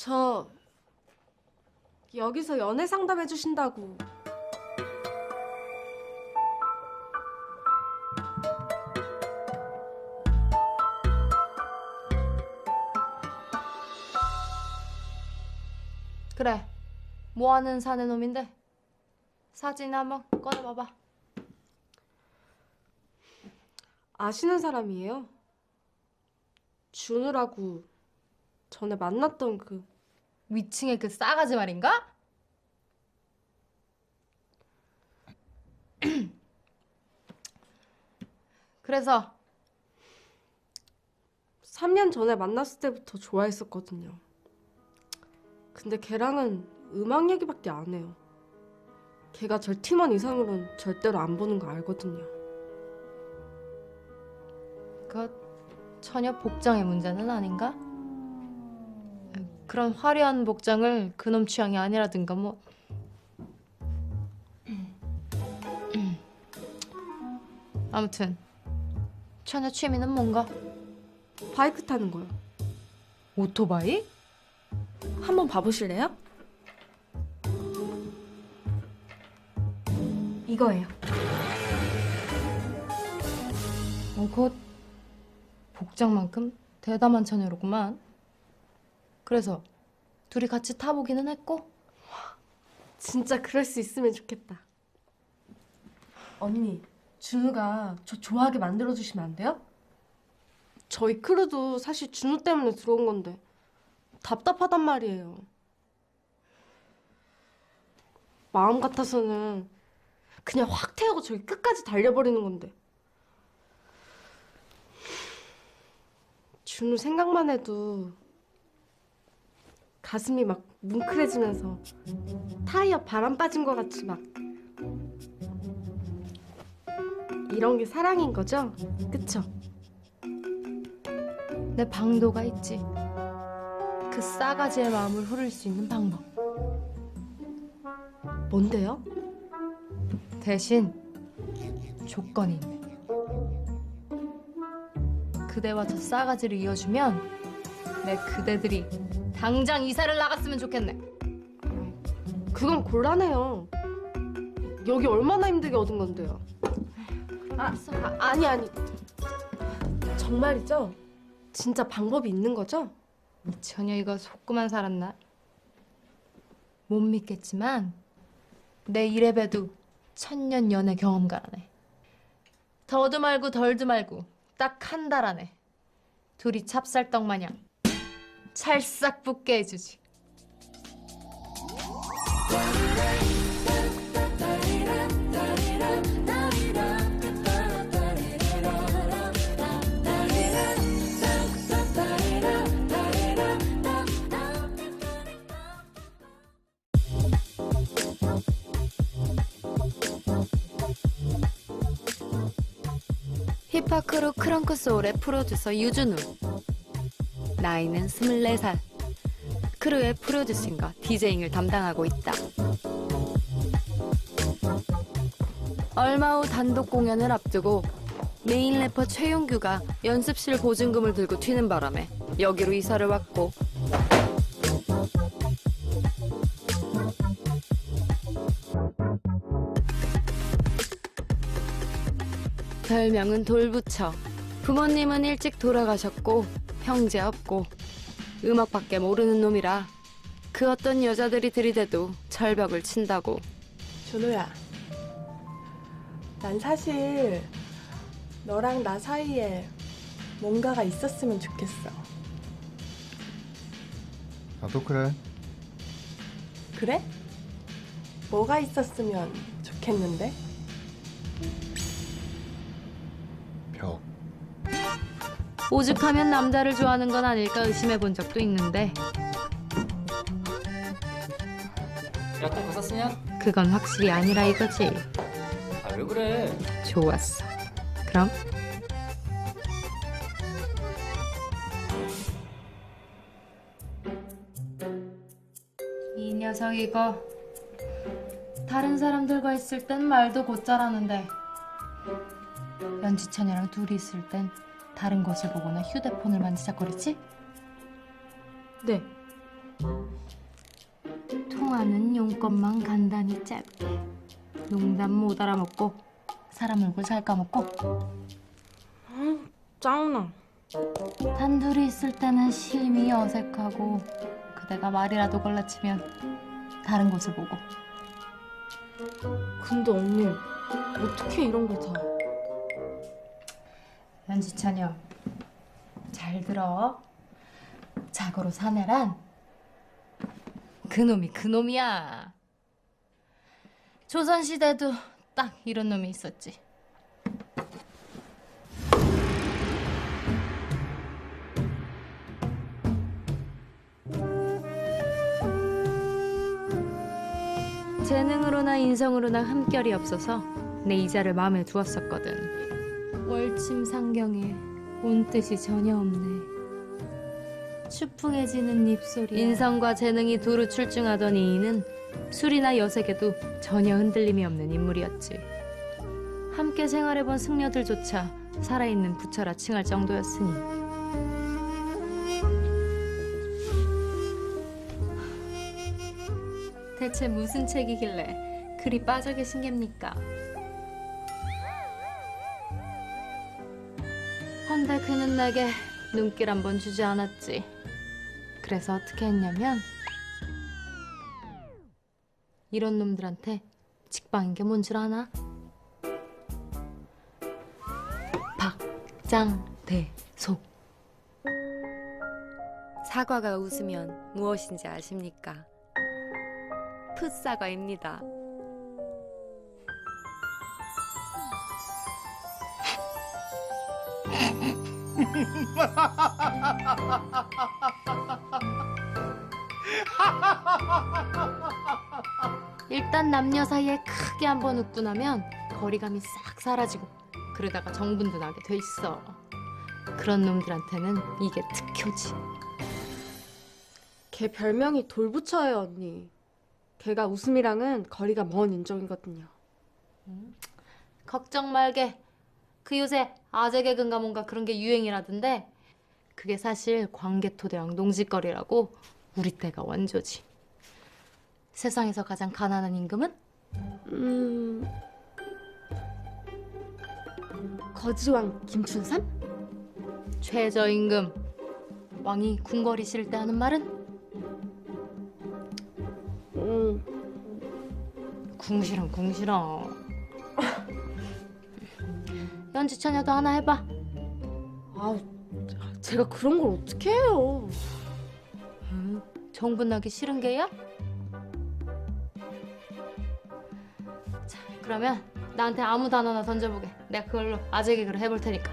저 여기서 연애 상담해 주신다고. 그래, 뭐하는 사내 놈인데? 사진 한번 꺼내봐봐. 아시는 사람이에요? 준우라고 전에 만났던 그. 위층의 그 싸가지 말인가? 그래서 3년 전에 만났을 때부터 좋아했었거든요. 근데 걔랑은 음악 얘기밖에 안 해요. 걔가 절 팀원 이상으로는 절대로 안 보는 거 알거든요. 그 처녀 복장의 문제는 아닌가? 그런 화려한 복장을 그놈 취향이 아니라든가 뭐. 아무튼 처녀 취미는 뭔가? 바이크 타는 거요. 오토바이? 한번 봐보실래요? 이거예요. 곧 복장만큼 대담한 처녀로구만. 그래서 둘이 같이 타보기는 했고. 진짜 그럴 수 있으면 좋겠다. 언니, 준우가 저 좋아하게 만들어주시면 안 돼요? 저희 크루도 사실 준우 때문에 들어온 건데 답답하단 말이에요. 마음 같아서는 그냥 확 태우고 저기 끝까지 달려버리는 건데. 준우 생각만 해도 가슴이 막 뭉클해지면서 타이어 바람 빠진 것 같이 막. 이런 게 사랑인 거죠? 그쵸? 내 방도가 있지. 그 싸가지의 마음을 후릴 수 있는 방법. 뭔데요? 대신 조건이 있네. 그대와 저 싸가지를 이어주면 내 그대들이 당장 이사를 나갔으면 좋겠네. 그건 곤란해요. 여기 얼마나 힘들게 얻은 건데요. 아니. 정말이죠? 진짜 방법이 있는 거죠? 전혀 이거 속고만 살았나? 못 믿겠지만 내 이래봬도 천년 연애 경험가라네. 더도 말고 덜도 말고 딱 한 달 안에 둘이 찹쌀떡 마냥 찰싹 붙게 해주지. 힙합크루 크렁크소울의 프로듀서 유준우. 나이는 24살. 크루의 프로듀싱과 디제잉을 담당하고 있다. 얼마 후 단독 공연을 앞두고 메인 래퍼 최용규가 연습실 보증금을 들고 튀는 바람에 여기로 이사를 왔고, 별명은 돌부처. 부모님은 일찍 돌아가셨고 형제 없고 음악밖에 모르는 놈이라 그 어떤 여자들이 들이대도 절벽을 친다고. 준우야, 난 사실 너랑 나 사이에 뭔가가 있었으면 좋겠어. 나도 그래. 그래? 뭐가 있었으면 좋겠는데? 벽. 오죽하면 남자를 좋아하는 건 아닐까 의심해 본 적도 있는데 야, 또 가사 쓰냐? 그건 확실히 아니라 이거지. 아, 왜 그래? 좋았어. 그럼 이 녀석 이거 다른 사람들과 있을 땐 말도 곧잘하는데 연지찬이랑 둘이 있을 땐 다른 것을 보거나 휴대폰을 만지작거리지? 네. 통화는 용건만 간단히 짧게. 농담 못 알아먹고 사람 얼굴 잘 까먹고. 짱나. 단둘이 있을 때는 심히 어색하고 그대가 말이라도 걸라치면 다른 곳을 보고. 근데 언니 어떻게 이런 걸 다? 연지찬여, 잘 들어. 자고로 사내란 그놈이 그놈이야. 조선시대도 딱 이런 놈이 있었지. 재능으로나 인성으로나 흠결이 없어서 내 이자를 마음에 두었었거든. 월침상경에 온 뜻이 전혀 없네. 추풍해지는 입소리. 인성과 재능이 두루 출중하던 이인은 술이나 여색에도 전혀 흔들림이 없는 인물이었지. 함께 생활해본 승려들조차 살아있는 부처라 칭할 정도였으니. 대체 무슨 책이길래 그리 빠져 계신 geb니까? 헌데 그는 내게 눈길 한 번 주지 않았지. 그래서 어떻게 했냐면 이런 놈들한테 직방인 게 뭔 줄 아나? 박장대소. 사과가 웃으면 무엇인지 아십니까? 풋사과입니다. 일단 남녀 사이에 크게 한번 웃고 나면 거리감이 싹 사라지고 그러다가 정분도 나게 돼 있어. 그런 놈들한테는 이게 특효지. 걔 별명이 돌부처예요, 언니. 걔가 웃음이랑은 거리가 먼 인종이거든요. 걱정 말게. 그 요새 아재 개그인가 뭔가 그런 게 유행이라던데 그게 사실 광개토대왕 농지거리라고 우리 때가 원조지. 세상에서 가장 가난한 임금은? 거지왕 김춘삼? 최저임금. 왕이 궁궐이 싫을 때 하는 말은? 궁시렁 궁시렁. 연지찬여도 하나 해봐. 아, 제가 그런 걸 어떻게 해요? 정분 나기 싫은 게야? 자, 그러면 나한테 아무 단어나 던져보게. 내가 그걸로 아재 개그를 해볼 테니까.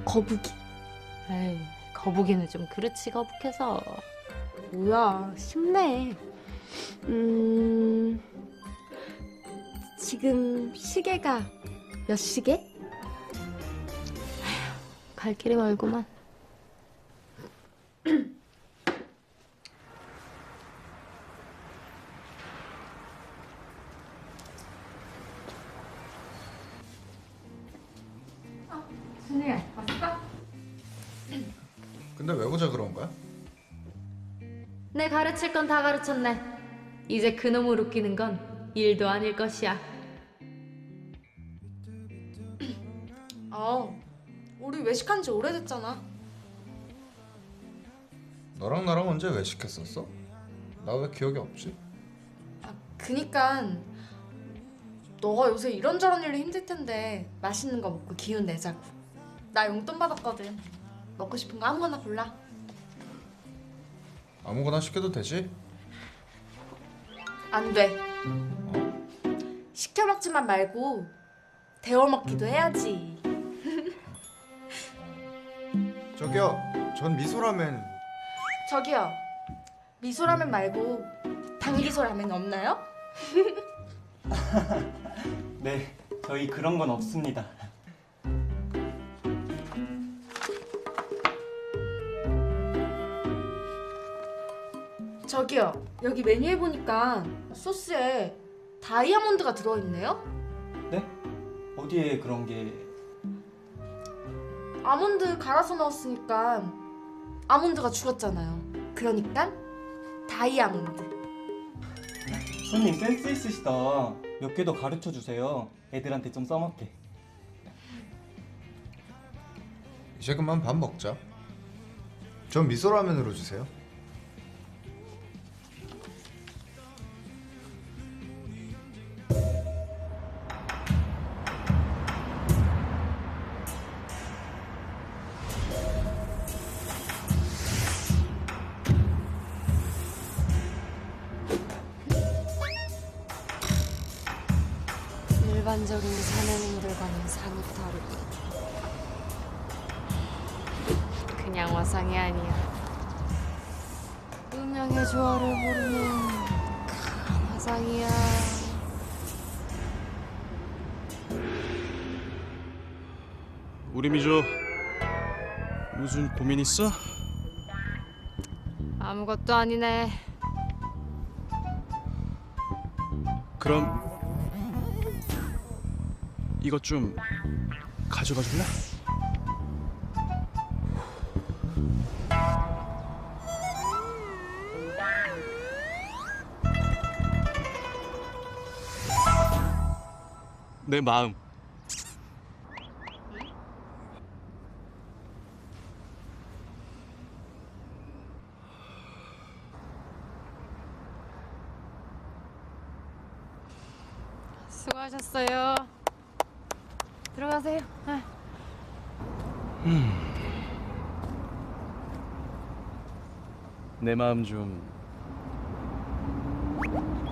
거북이. 에이, 거북이는 좀 그렇지 거북해서. 뭐야, 쉽네. 지금 시계가 몇 시계? 갈 길이 멀구만. 준우야, 왔어? 근데 왜 보자 그런 거야? 내 가르칠 건 다 가르쳤네. 이제 그놈을 웃기는 건 일도 아닐 것이야. 우리 외식한 지 오래됐잖아. 너랑 나랑 언제 외식했었어? 나 왜 기억이 없지? 그니까 너가 요새 이런저런 일로 힘들 텐데 맛있는 거 먹고 기운 내자고. 나 용돈 받았거든. 먹고 싶은 거 아무거나 골라. 아무거나 시켜도 되지? 안 돼. 시켜 먹지만 말고 데워 먹기도 해야지. 저기요, 전 미소라멘. 저기요, 미소라면 말고 당기소라면 없나요? 네, 저희 그런 건 없습니다. 저기요, 여기 메뉴에 보니까 소스에 다이아몬드가 들어있네요? 네? 어디에 그런 게... 아몬드 갈아서 넣었으니까 아몬드가 죽었잖아요. 그러니까 다이아몬드. 손님 센스 있으시다. 몇 개 더 가르쳐 주세요. 애들한테 좀 써먹게. 이제 그만 밥 먹자. 전 미소라면으로 주세요. 일반적인 사내님들과는 사뭇 다르군. 그냥 화상이 아니야. 음양의 조화를 모르는 강한 화상이야. 우리 미조 무슨 고민 있어? 아무것도 아니네. 그럼 이것 좀 가져가 줄래? 내 마음. 수고하셨어요. 들어가세요. 내 마음 좀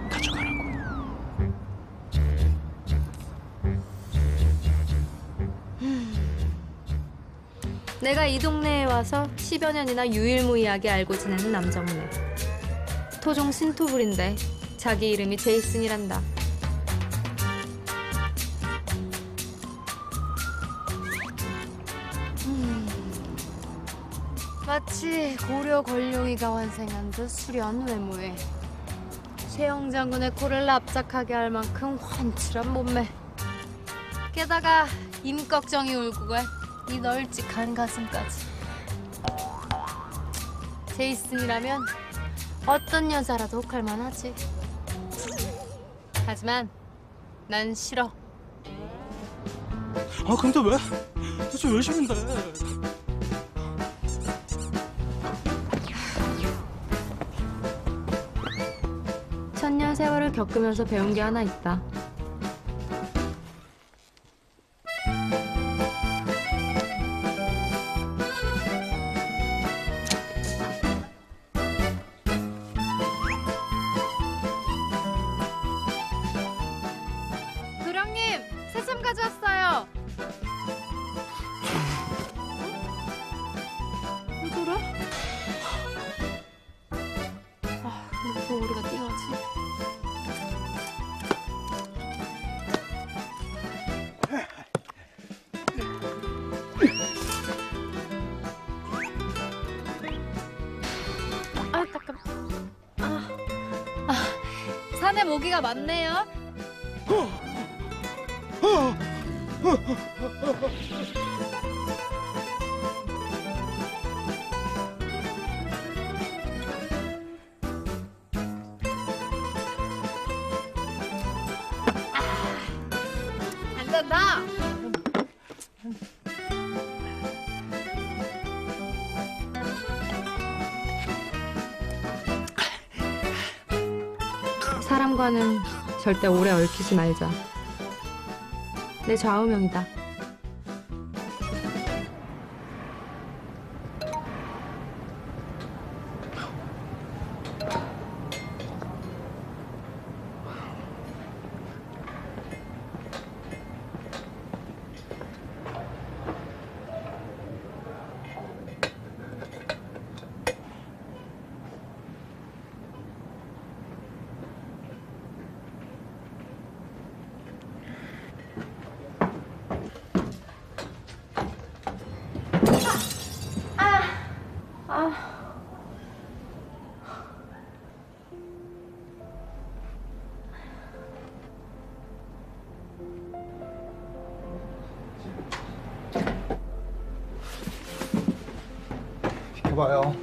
가져가라고. 내가 이 동네에 와서 10여 년이나 유일무이하게 알고 지내는 남정네. 토종 신토불인데 자기 이름이 제이슨이란다. 마치 고려 권룡이가 환생한 듯 수려한 외모에 최영 장군의 코를 납작하게 할 만큼 훤칠한 몸매. 게다가 임꺽정이 울고 갈 이 널찍한 가슴까지. 제이슨이라면 어떤 여자라도 혹할 만하지. 하지만 난 싫어. 아 근데 왜? 대체 왜 싫은데? 천년 세월을 겪으면서 배운 게 하나 있다. 도령님, 새참 가져왔어요. 왜 저래? 무슨 머리가 띵하지? 아, 잠깐. 산에 모기가 많네요. 안 된다. 사람과는 절대 오래 얽히지 말자. 내 좌우명이다. 봐요.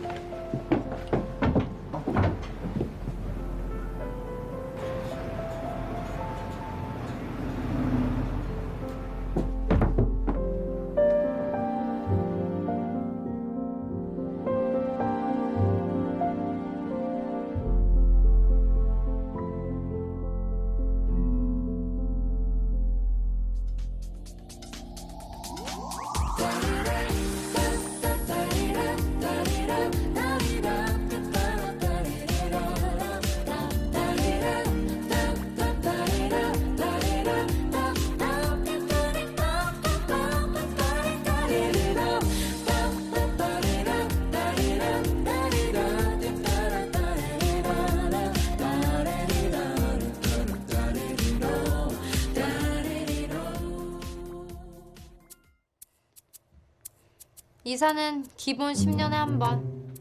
이사는 기본 10년에 한 번.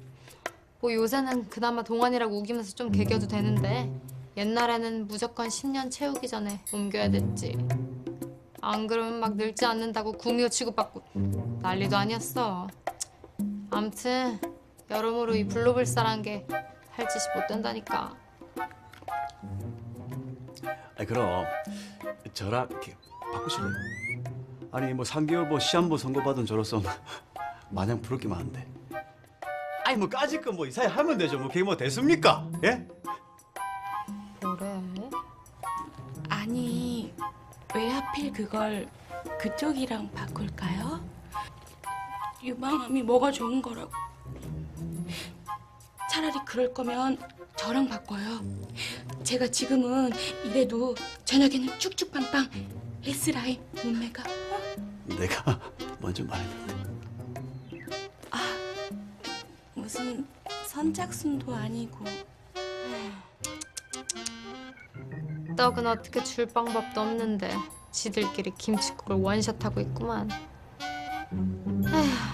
뭐 요새는 그나마 동안이라고 우기면서 좀 개겨도 되는데 옛날에는 무조건 10년 채우기 전에 옮겨야 됐지. 안 그러면 막 늙지 않는다고 구미호 취급받고 난리도 아니었어. 암튼 여러모로 이 블루불사란 게 할 짓이 못 된다니까. 아니 그럼 저랑 이렇게 바꾸실래요? 아니 뭐 3개월 뭐 시한부 선고받은 저로서 마냥 부럽기만 한데. 아니 뭐 까짓 건 뭐 이 사이 하면 되죠. 뭐 그게 뭐 됐습니까? 예? 뭐래? 아니, 왜 하필 그걸 그쪽이랑 바꿀까요? 유방암이 뭐가 좋은 거라고. 차라리 그럴 거면 저랑 바꿔요. 제가 지금은 이래도 저녁에는 쭉쭉빵빵 S라인 몸매가. 내가 먼저 말했는데. 무슨 선착순도 아니고. 떡은 어떻게 줄 방법도 없는데 지들끼리 김치국을 원샷하고 있구만. 에휴,